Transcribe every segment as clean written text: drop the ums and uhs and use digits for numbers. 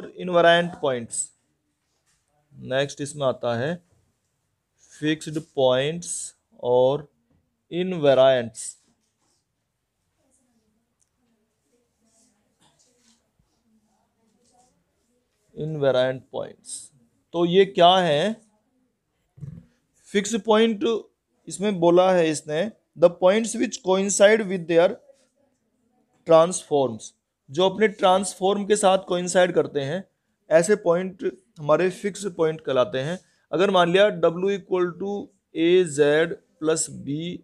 और invariant points. Next इसमें आता है फिक्स्ड पॉइंट्स और इनवेरिएंट्स। इनवेरिएंट पॉइंट्स तो ये क्या है? फिक्स पॉइंट इसमें बोला है इसने the points which coincide with their transforms, जो अपने ट्रांसफॉर्म के साथ कोइंसाइड करते हैं, ऐसे पॉइंट हमारे फिक्स पॉइंट कहलाते हैं। अगर मान लिया W equal to A Z plus B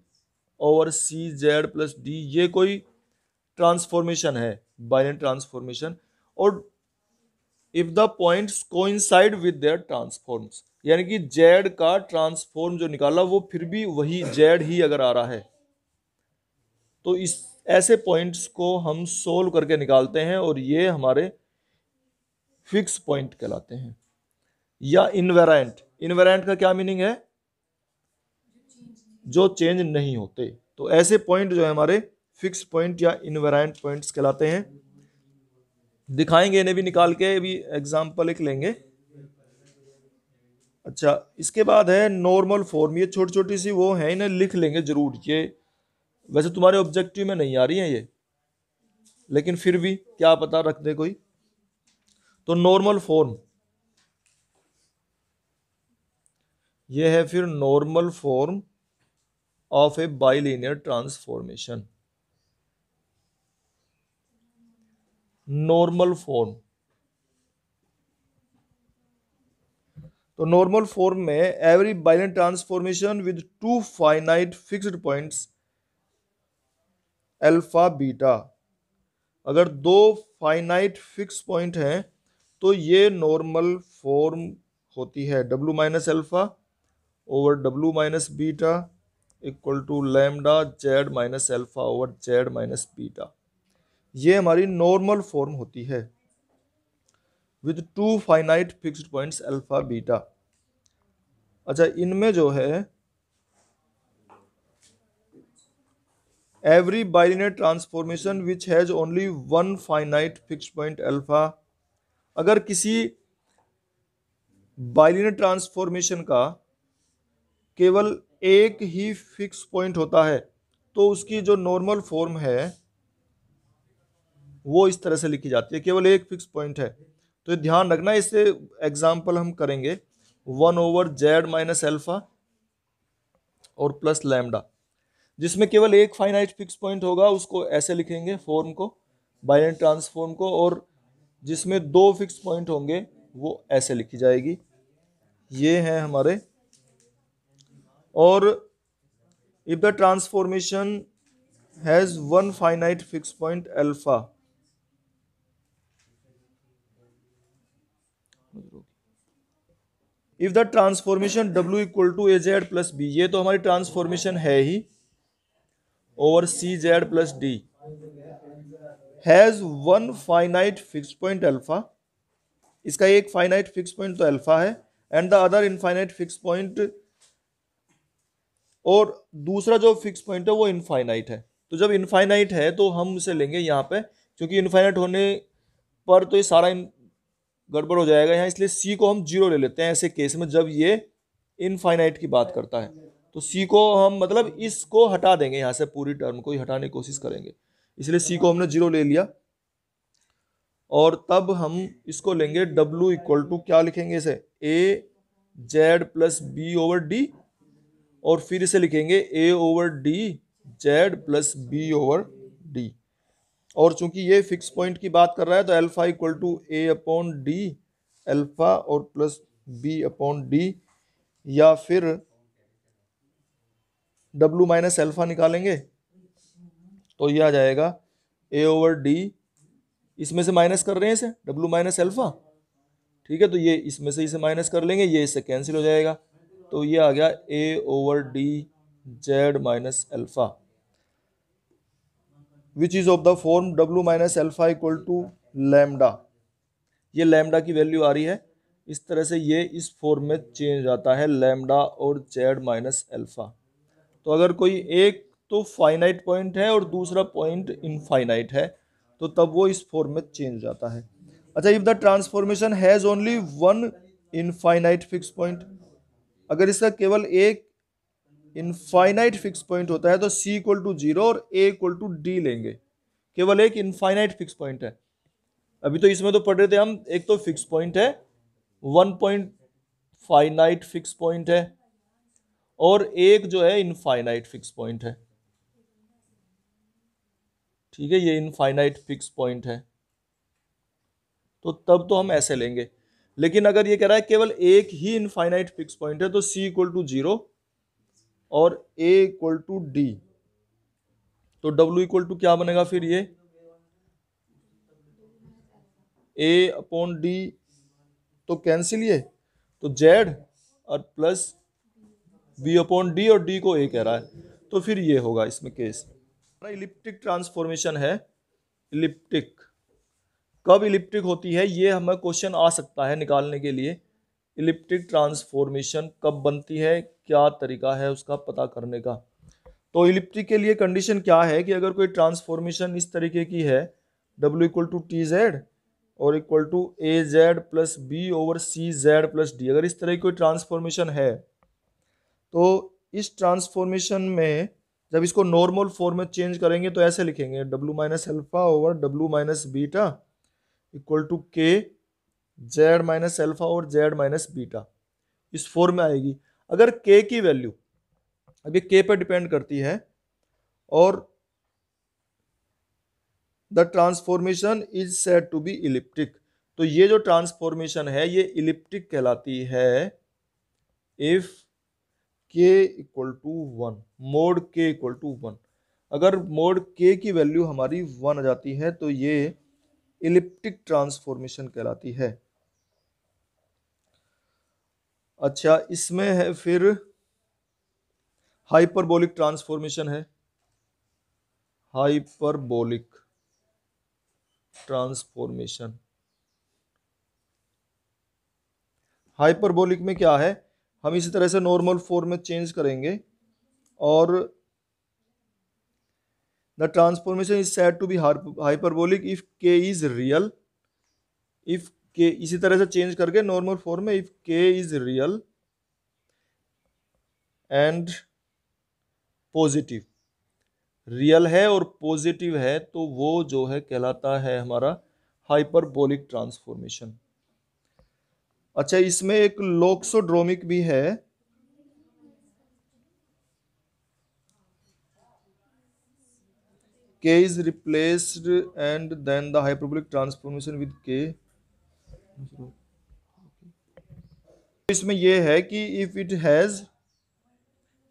over C Z plus D, ये कोई ट्रांसफॉर्मेशन है, बाइनरी ट्रांसफॉर्मेशन, और if the points coincide with their transforms, यानी कि जेड का ट्रांसफॉर्म जो निकाला वो फिर भी वही जेड ही अगर आ रहा है, तो इस ऐसे पॉइंट्स को हम सोल्व करके निकालते हैं और ये हमारे फिक्स पॉइंट कहलाते हैं। या इनवेरिएंट, इनवेरिएंट का क्या मीनिंग है? जो चेंज नहीं होते। तो ऐसे पॉइंट जो है हमारे फिक्स पॉइंट या इनवेरिएंट पॉइंट्स कहलाते हैं। दिखाएंगे इन्हें भी निकाल के, भी एग्जांपल एक लेंगे। अच्छा, इसके बाद है नॉर्मल फॉर्म। ये छोटी छोटी सी वो है, इन्हें लिख लेंगे जरूर। ये वैसे तुम्हारे ऑब्जेक्टिव में नहीं आ रही है ये, लेकिन फिर भी क्या पता रख दे कोई। तो नॉर्मल फॉर्म ये है फिर normal form of A bilinear transformation. Normal form, तो नॉर्मल फॉर्म में every bilinear transformation with two finite fixed points alpha beta. अगर दो फाइनाइट फिक्स पॉइंट हैं तो ये नॉर्मल फॉर्म होती है W minus alpha over W minus beta equal to lambda Z minus alpha over Z minus beta. ये हमारी normal form होती है with two finite fixed points alpha beta. अच्छा, इनमें जो है every bilinear transformation which has only one finite fixed point alpha. अगर किसी बाइलिनियर ट्रांसफॉर्मेशन का केवल एक ही फिक्स पॉइंट होता है तो उसकी जो नॉर्मल फॉर्म है वो इस तरह से लिखी जाती है, केवल एक फिक्स पॉइंट है। तो ये ध्यान रखना, इससे एग्जाम्पल हम करेंगे 1 ओवर जेड माइनस अल्फा और प्लस लैम्डा। जिसमें केवल एक फाइनाइट फिक्स पॉइंट होगा उसको ऐसे लिखेंगे फॉर्म को, बाइनरी ट्रांसफॉर्म को, और जिसमें दो फिक्स पॉइंट होंगे वो ऐसे लिखी जाएगी। ये है हमारे। और if the transformation has one finite fix point alpha, if the transformation W equal to A Z plus b, ये तो हमारी ट्रांसफॉर्मेशन है ही, over C Z plus d has one finite fix point alpha. इसका एक finite fix point तो alpha है, and the other infinite fix point, और दूसरा जो फिक्स पॉइंट है वो इनफाइनाइट है। तो जब इनफाइनाइट है तो हम उसे लेंगे यहाँ पे, क्योंकि इनफाइनाइट होने पर तो ये सारा गड़बड़ हो जाएगा यहाँ, इसलिए सी को हम जीरो ले लेते हैं ऐसे केस में जब ये इनफाइनाइट की बात करता है। तो सी को हम मतलब इसको हटा देंगे यहाँ से, पूरी टर्म को ही हटाने की कोशिश करेंगे, इसलिए सी को हमने जीरो ले लिया। और तब हम इसको लेंगे W इक्वल टू, क्या लिखेंगे इसे, a Z plus B over d, और फिर इसे लिखेंगे a over D z plus B over d. और चूंकि ये फिक्स पॉइंट की बात कर रहा है तो alpha equal to A upon D alpha और प्लस बी अपॉन डी, या फिर W माइनस अल्फा निकालेंगे तो ये आ जाएगा ए ओवर डी, इसमें से माइनस कर रहे हैं इसे W माइनस अल्फा, ठीक है, तो ये इसमें से इसे माइनस कर लेंगे, ये इससे कैंसिल हो जाएगा, तो ये आ गया A over D Z minus alpha, which is of the form W minus alpha equal to lambda. ये लैम्डा की वैल्यू आ रही है, इस तरह से ये इस फॉर्म में चेंज आता है, लैम्डा और जेड माइनस अल्फा। तो अगर कोई एक तो फाइनाइट पॉइंट है और दूसरा पॉइंट इनफाइनाइट है तो तब वो इस फॉर्म में चेंज हो जाता है। अच्छा, if the transformation has only one infinite fix point, अगर इसका केवल एक इनफाइनाइट फिक्स पॉइंट होता है तो c इक्वल टू 0 और a इक्वल टू d लेंगे। केवल एक इनफाइनाइट फिक्स पॉइंट है। अभी तो इसमें तो पढ़ रहे थे हम, एक तो फिक्स पॉइंट है, one point finite fix point है, और एक जो है इनफाइनाइट फिक्स पॉइंट है। ठीक है, ये इनफाइनाइट फिक्स पॉइंट है, तो तब तो हम ऐसे लेंगे। लेकिन अगर ये कह रहा है केवल एक ही इनफाइनाइट फिक्स पॉइंट है तो c इक्वल टू 0 और a इक्वल टू d, तो w इक्वल टू क्या बनेगा फिर, ये a अपॉन d, तो कैंसिल ये, तो z और प्लस b अपॉन d, और d को a कह रहा है, तो फिर ये होगा इसमें केस। इलिप्टिक ट्रांसफॉर्मेशन है। इलिप्टिक कब इलिप्टिक होती है, ये हमें क्वेश्चन आ सकता है निकालने के लिए। इलिप्टिक ट्रांसफॉर्मेशन कब बनती है, क्या तरीका है उसका पता करने का। तो इलिप्टिक के लिए कंडीशन क्या है कि अगर कोई ट्रांसफॉर्मेशन इस तरीके की है, w equal to T Z और equal to A Z plus B over C Z plus D, अगर इस तरह की कोई ट्रांसफॉर्मेशन है, तो इस ट्रांसफॉर्मेशन में जब इसको नॉर्मल फॉर्म में चेंज करेंगे तो ऐसे लिखेंगे, w minus alpha over w minus beta equal to K Z minus alpha और जेड माइनस बीटा, इस फॉर्म में आएगी। अगर k की वैल्यू, अब ये k पर डिपेंड करती है, और the transformation is said to be elliptic, तो ये जो ट्रांसफॉर्मेशन है ये इलिप्टिक कहलाती है if k equal to 1, mod k equal to 1। अगर मोड k की वैल्यू हमारी 1 आ जाती है तो ये इलिप्टिक ट्रांसफॉर्मेशन कहलाती है। अच्छा, इसमें है फिर हाइपरबोलिक ट्रांसफॉर्मेशन है। हाइपरबोलिक ट्रांसफॉर्मेशन, हाइपरबोलिक में क्या है, हम इसी तरह से नॉर्मल फॉर्म में चेंज करेंगे, और the transformation is said to be hyperbolic if K is real, if K, इसी तरह से चेंज करके नॉर्मल फॉर्म में, if K is real and positive, real है और पॉजिटिव है, तो वो जो है कहलाता है हमारा हाइपरबोलिक ट्रांसफॉर्मेशन। अच्छा, इसमें एक लोक्सोड्रोमिक भी है। k is replaced and then the hyperbolic transformation with k, इसमें ये है कि इफ इट हैज,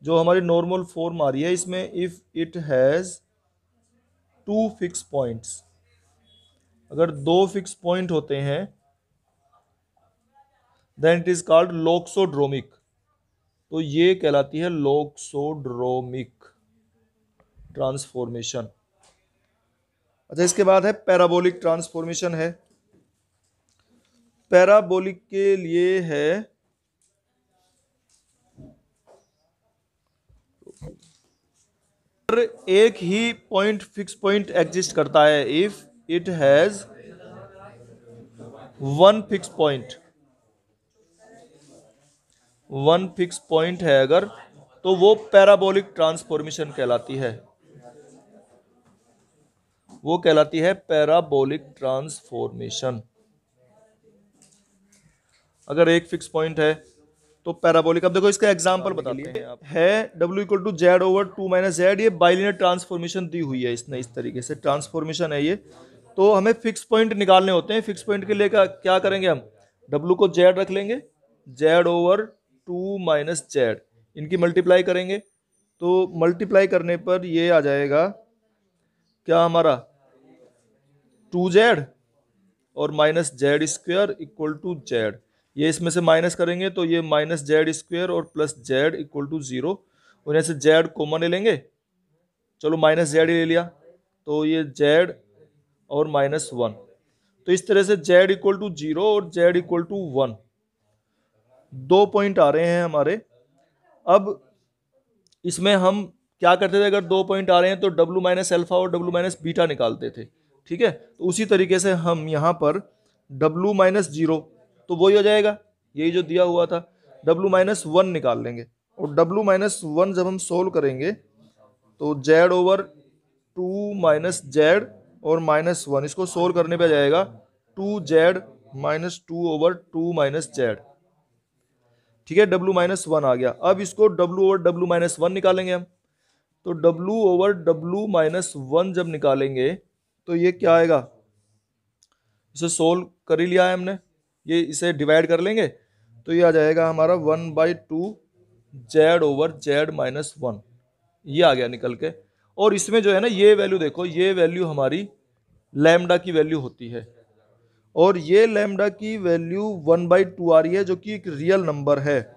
जो हमारी नॉर्मल फॉर्म आ रही है इसमें, if it has two fix points, अगर दो फिक्स पॉइंट होते हैं, then it is called loxodromic, तो ये कहलाती है लोक्सोड्रोमिक ट्रांसफॉर्मेशन। अच्छा, इसके बाद है पैराबोलिक ट्रांसफॉर्मेशन है। पैराबोलिक के लिए है एक ही पॉइंट फिक्स पॉइंट एग्जिस्ट करता है, if it has one fix point, one fix point है अगर, तो वो पैराबोलिक ट्रांसफॉर्मेशन कहलाती है, वो कहलाती है पैराबोलिक ट्रांसफॉर्मेशन। अगर एक फिक्स पॉइंट है तो पैराबोलिक। अब देखो इसका एग्जांपल बताते हैं आप, है w equal to Z over 2 minus Z, ये बाइलिनियर ट्रांसफॉर्मेशन दी हुई है इसने, इस तरीके से ट्रांसफॉर्मेशन है ये। तो हमें फिक्स पॉइंट निकालने होते हैं, फिक्स पॉइंट के लिए क्या करेंगे हम, w को जेड रख लेंगे, जेड ओवर 2 माइनस जेड, इनकी मल्टीप्लाई करेंगे, तो मल्टीप्लाई करने पर ये आ जाएगा क्या हमारा 2z और minus Z square equal to Z, ये इसमें से माइनस करेंगे तो ये माइनस जेड स्क्वायर और प्लस जेड इक्वल टू 0, और ऐसे जेड कॉमन ले लेंगे, चलो माइनस जेड ही ले लिया, तो ये जेड और माइनस 1, तो इस तरह से जेड इक्वल टू 0 और जेड इक्वल टू 1, दो पॉइंट आ रहे हैं हमारे। अब इसमें हम क्या करते थे, अगर दो पॉइंट आ रहे हैं तो w माइनस अल्फा और w माइनस बीटा निकालते थे, ठीक है। तो उसी तरीके से हम यहाँ पर W माइनस जीरो, तो वही हो जाएगा, यही जो दिया हुआ था, W माइनस वन निकाल लेंगे। और W माइनस वन जब हम सोल्व करेंगे तो Z over two minus Z और माइनस वन, इसको सोल्व करने पे जाएगा 2Z minus two over two minus Z. ठीक है, W माइनस वन आ गया। अब इसको W over W minus one निकालेंगे हम, तो W over W minus one जब निकालेंगे तो ये क्या आएगा, इसे सोल्व कर ही लिया है हमने, ये इसे डिवाइड कर लेंगे तो ये आ जाएगा हमारा 1/2 Z over Z minus one, ये आ गया निकल के। और इसमें जो है ना, ये वैल्यू देखो, ये वैल्यू हमारी लैम्डा की वैल्यू होती है, और ये लैम्डा की वैल्यू 1/2 आ रही है जो कि एक रियल नंबर है।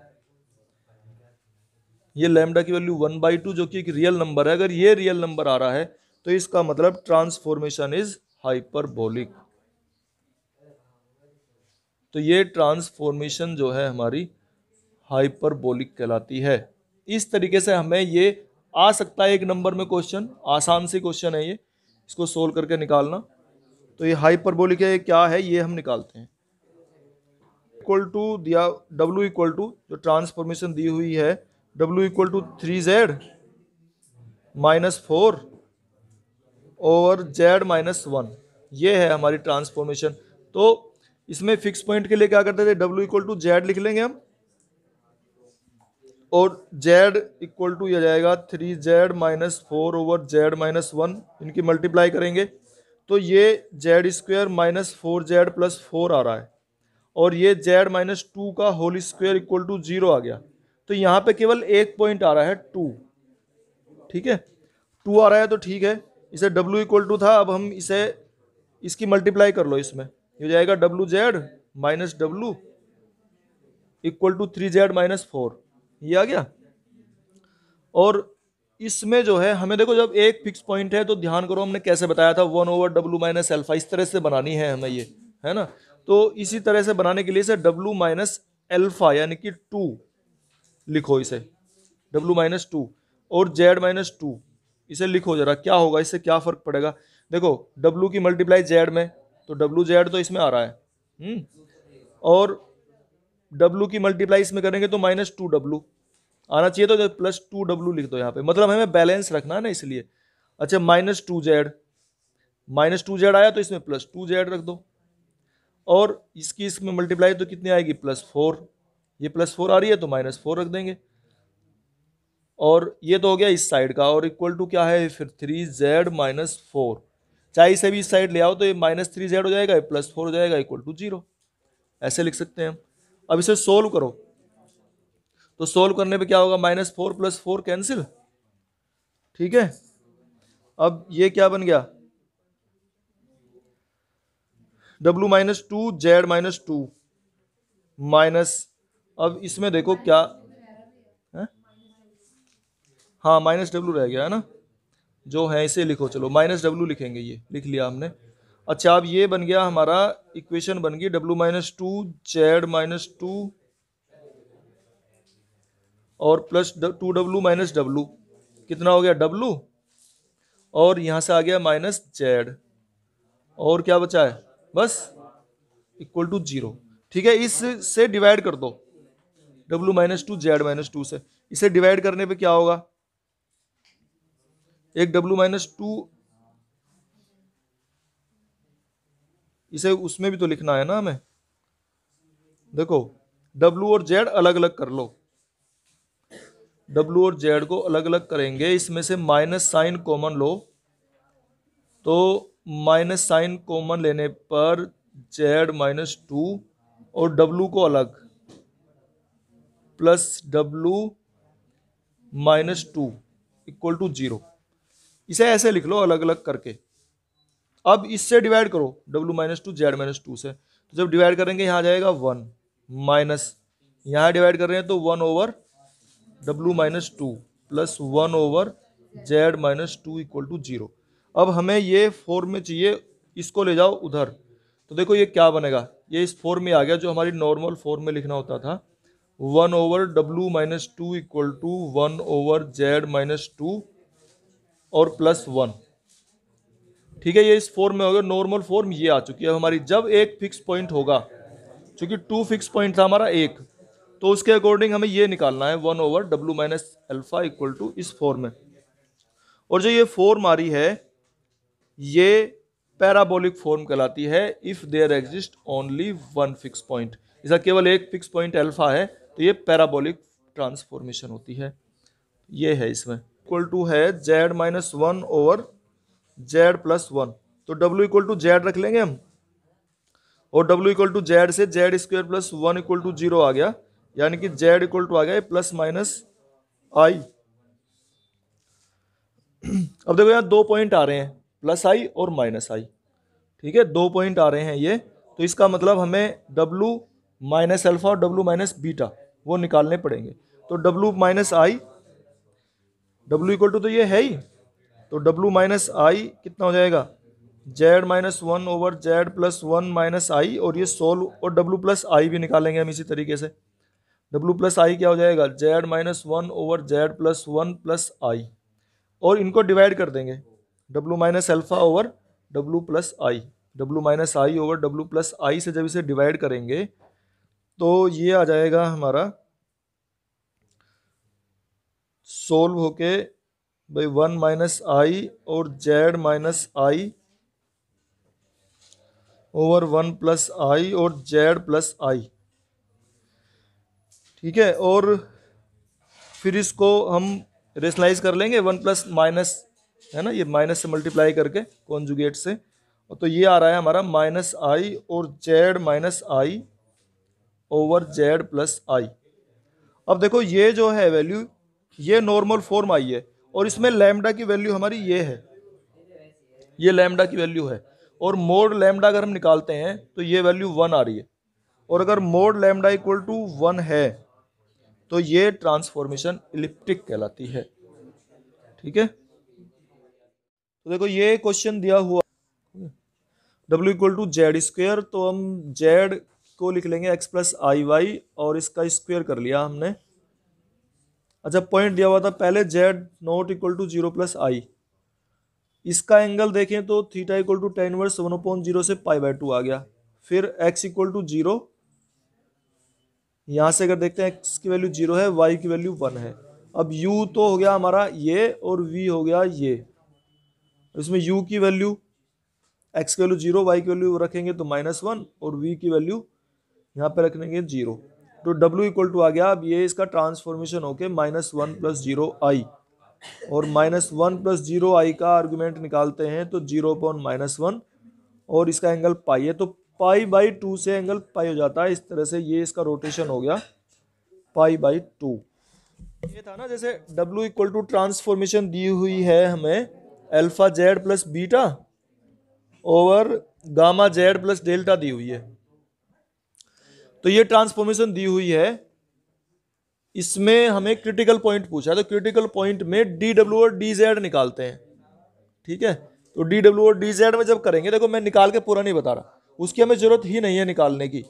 ये लैम्डा की वैल्यू 1/2 जो कि एक रियल नंबर है, अगर ये रियल नंबर आ रहा है तो इसका मतलब ट्रांसफॉर्मेशन इज हाइपरबोलिक। तो ये ट्रांसफॉर्मेशन जो है हमारी हाइपरबोलिक कहलाती है। इस तरीके से हमें ये आ सकता है एक नंबर में क्वेश्चन, आसान सी क्वेश्चन है ये, इसको सोल्व करके निकालना। तो ये हाइपरबोलिक है, क्या है ये हम निकालते हैं। इक्वल टू दिया W इक्वल टू, जो ट्रांसफॉर्मेशन दी हुई है, W equal to 3Z minus four और Z माइनस वन, ये है हमारी ट्रांसफॉर्मेशन। तो इसमें फिक्स पॉइंट के लिए क्या करते थे, W इक्वल टू Z लिख लेंगे हम, और Z इक्वल टू यह जाएगा 3Z minus four over Z minus one, इनकी मल्टीप्लाई करेंगे तो ये Z square minus 4Z plus four आ रहा है, और ये Z माइनस टू का whole square equal to zero आ गया। तो यहाँ पे केवल एक पॉइंट आ रहा है 2, ठीक है, 2 आ रहा है तो ठीक है। इसे W इक्वल टू था, अब हम इसे इसकी मल्टीप्लाई कर लो, इसमें ये हो जाएगा WZ minus W equal to 3Z minus four, ये आ गया। और इसमें जो है हमें देखो, जब एक फिक्स पॉइंट है तो ध्यान करो हमने कैसे बताया था, 1 ओवर W माइनस एल्फा, इस तरह से बनानी है हमें ये, है ना। तो इसी तरह से बनाने के लिए इसे W माइनस एल्फा यानी कि 2 लिखो, इसे W माइनस टू, और Z माइनस टू इसे लिखो जरा, क्या होगा, इससे क्या फर्क पड़ेगा। देखो W की मल्टीप्लाई Z में, तो WZ तो इसमें आ रहा है, और W की मल्टीप्लाई इसमें करेंगे तो माइनस 2W आना चाहिए, तो प्लस 2W लिख दो यहाँ पे, मतलब हमें बैलेंस रखना है ना इसलिए। अच्छा, माइनस 2Z आया तो इसमें प्लस 2Z रख दो, और इसकी इसमें मल्टीप्लाई तो कितनी आएगी, प्लस 4, ये प्लस 4 आ रही है तो माइनस 4 रख देंगे। और ये तो हो गया इस साइड का, और इक्वल टू क्या है फिर 3Z माइनस फोर, चाहे इसे भी इस साइड ले आओ तो ये माइनस 3Z हो जाएगा, प्लस 4 हो जाएगा, इक्वल टू 0, ऐसे लिख सकते हैं हम। अब इसे सोल्व करो, तो सोल्व करने पे क्या होगा, माइनस 4 प्लस 4 कैंसिल, ठीक है। अब ये क्या बन गया, W minus to Z minus to minus, अब इसमें देखो क्या है? हाँ माइनस W रह गया है ना, जो है इसे लिखो, चलो माइनस W लिखेंगे, ये लिख लिया हमने। अच्छा, अब ये बन गया हमारा, इक्वेशन बन गई W minus to Z minus two और प्लस 2W माइनस W, कितना हो गया W, और यहां से आ गया माइनस Z, और क्या बचा है, बस इक्वल टू 0, ठीक है। इससे डिवाइड कर दो, W minus to Z minus to से, इसे डिवाइड करने पे क्या होगा, एक W माइनस टू, इसे उसमें भी तो लिखना है ना हमें। देखो W और Z अलग अलग कर लो, W और Z को अलग अलग करेंगे, इसमें से माइनस साइन कॉमन लो, तो माइनस साइन कॉमन लेने पर Z माइनस टू और W को अलग, plus W minus two equal to 0, इसे ऐसे लिख लो अलग अलग करके। अब इससे डिवाइड करो W minus to Z minus to से, तो जब डिवाइड करेंगे यहाँ जाएगा 1 माइनस, यहाँ डिवाइड कर रहे हैं तो 1 over W minus two plus 1 over Z minus two equal to 0। अब हमें ये फॉर्म में चाहिए, इसको ले जाओ उधर, तो देखो ये क्या बनेगा, ये इस फॉर्म में आ गया जो हमारी नॉर्मल फॉर्म में लिखना होता था, 1 over W minus two equal to 1 over Z minus two और प्लस 1, ठीक है, ये इस फॉर्म में होगा, नॉर्मल फॉर्म ये आ चुकी है हमारी। जब एक फिक्स पॉइंट होगा, क्योंकि टू फिक्स पॉइंट था हमारा एक, तो उसके अकॉर्डिंग हमें ये निकालना है 1/w minus alpha equal to इस फॉर्म में। और जो ये फॉर्म आ रही है ये पैराबोलिक फॉर्म कहलाती है if there exist only one fix point. इसका केवल एक फिक्स पॉइंट अल्फा है तो ये पैराबोलिक ट्रांसफॉर्मेशन होती है। ये है इसमें इक्वल टू है z माइनस 1/z+1, तो w इक्वल टू जेड रख लेंगे हम, और w इक्वल टू जेड से z² + 1 इक्वल टू 0 आ गया, यानी कि z इक्वल टू आ गया प्लस माइनस i। अब देखो यहाँ दो पॉइंट आ रहे हैं, प्लस आई और माइनस आई। ठीक है, दो पॉइंट आ रहे हैं ये, तो इसका मतलब हमें w माइनस अल्फा और w माइनस बीटा वो निकालने पड़ेंगे। तो w minus I, w equal to तो ये है ही, तो w माइनस आई कितना हो जाएगा, z minus 1/z+1 minus I, और ये सोल्व, और w प्लस आई भी निकालेंगे हम इसी तरीके से। w प्लस आई क्या हो जाएगा, z minus 1/z+1 plus I, और इनको डिवाइड कर देंगे, w minus alpha over w plus I, w minus I over w plus I से जब इसे डिवाइड करेंगे तो ये आ जाएगा हमारा सोल्व होके भाई 1 माइनस आई और z minus I over 1 plus I और z प्लस आई। ठीक है, और फिर इसको हम रेशनलाइज कर लेंगे, 1 प्लस माइनस है ना, ये माइनस से मल्टीप्लाई करके कॉन्जुगेट से, तो ये आ रहा है हमारा माइनस आई और z minus I over z plus I. अब देखो ये जो है वैल्यू, ये नॉर्मल फॉर्म आई है, और इसमें लैम्डा की वैल्यू हमारी ये है, ये लैम्डा की वैल्यू है, और मोड लैम्डा अगर हम निकालते हैं तो ये वैल्यू 1 आ रही है, और अगर मोड लैम्डा इक्वल टू 1 है तो ये ट्रांसफॉर्मेशन इलिप्टिक कहलाती है। ठीक है, तो देखो ये क्वेश्चन दिया हुआ w इक्वल टू z², तो हम z को लिख लेंगे x प्लस आई वाई, और इसका स्क्वायर कर लिया हमने। अच्छा, पॉइंट दिया हुआ था पहले z not equal to 0 plus I, इसका एंगल देखें तो theta equal to tan inverse 1/0 से π/2 आ गया। फिर x इक्वल टू 0, यहाँ से अगर देखते हैं x की वैल्यू 0 है, y की वैल्यू 1 है। अब u तो हो गया हमारा ये, और v हो गया ये, इसमें u की वैल्यू, x की वैल्यू 0, y की वैल्यू रखेंगे तो -1, और v की वैल्यू यहाँ पे रखेंगे 0, तो w इक्वल टू आ गया। अब ये इसका ट्रांसफॉर्मेशन होके -1 + 0i, और -1 + 0i का आर्गुमेंट निकालते हैं तो 0/-1, और इसका एंगल पाई है, तो π/2 से एंगल पाई हो जाता है। इस तरह से ये इसका रोटेशन हो गया π/2। ये था ना, जैसे w इक्वल टू ट्रांसफॉर्मेशन दी हुई है हमें alpha z plus beta over gamma z plus delta दी हुई है, तो ये ट्रांसफॉर्मेशन दी हुई है, इसमें हमें क्रिटिकल पॉइंट पूछा है, तो क्रिटिकल पॉइंट में dw और dz निकालते हैं। ठीक है, तो dw और dz में जब करेंगे, देखो मैं निकाल के पूरा नहीं बता रहा, उसकी हमें जरूरत ही नहीं है निकालने की।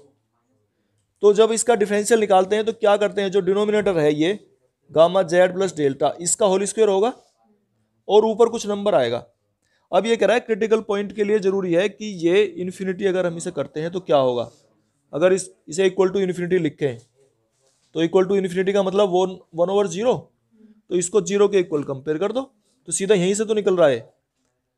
तो जब इसका डिफरेंशियल निकालते हैं तो क्या करते हैं, जो डिनोमिनेटर है ये गामा z प्लस डेल्टा, इसका होल स्क्वायर होगा और ऊपर कुछ नंबर आएगा। अब ये कह रहा है क्रिटिकल पॉइंट के लिए जरूरी है कि ये इन्फिनिटी अगर हम इसे करते हैं तो क्या होगा, अगर इसे इक्वल टू इन्फिनिटी लिखें तो इक्वल टू इन्फिनिटी का मतलब 1/0, तो इसको 0 के इक्वल कंपेयर कर दो, तो सीधा यहीं से तो निकल रहा है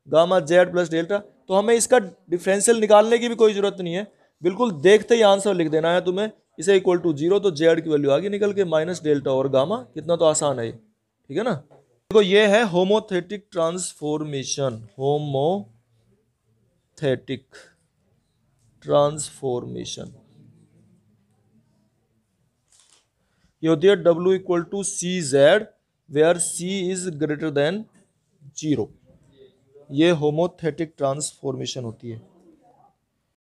गामा z प्लस डेल्टा। तो हमें इसका डिफरेंशियल निकालने की भी कोई जरूरत नहीं है, बिल्कुल देखते ही आंसर लिख देना है तुम्हें, इसे इक्वल टू 0, तो z की वैल्यू आगे निकल के माइनस डेल्टा और गामा, कितना तो आसान है ये। ठीक है ना, देखो ये है होमोथेटिक ट्रांसफॉर्मेशन, होमोथेटिक ट्रांसफॉर्मेशन ये होती है w equal to cz where c is greater than 0, ये होमोथेटिक ट्रांसफॉर्मेशन होती है।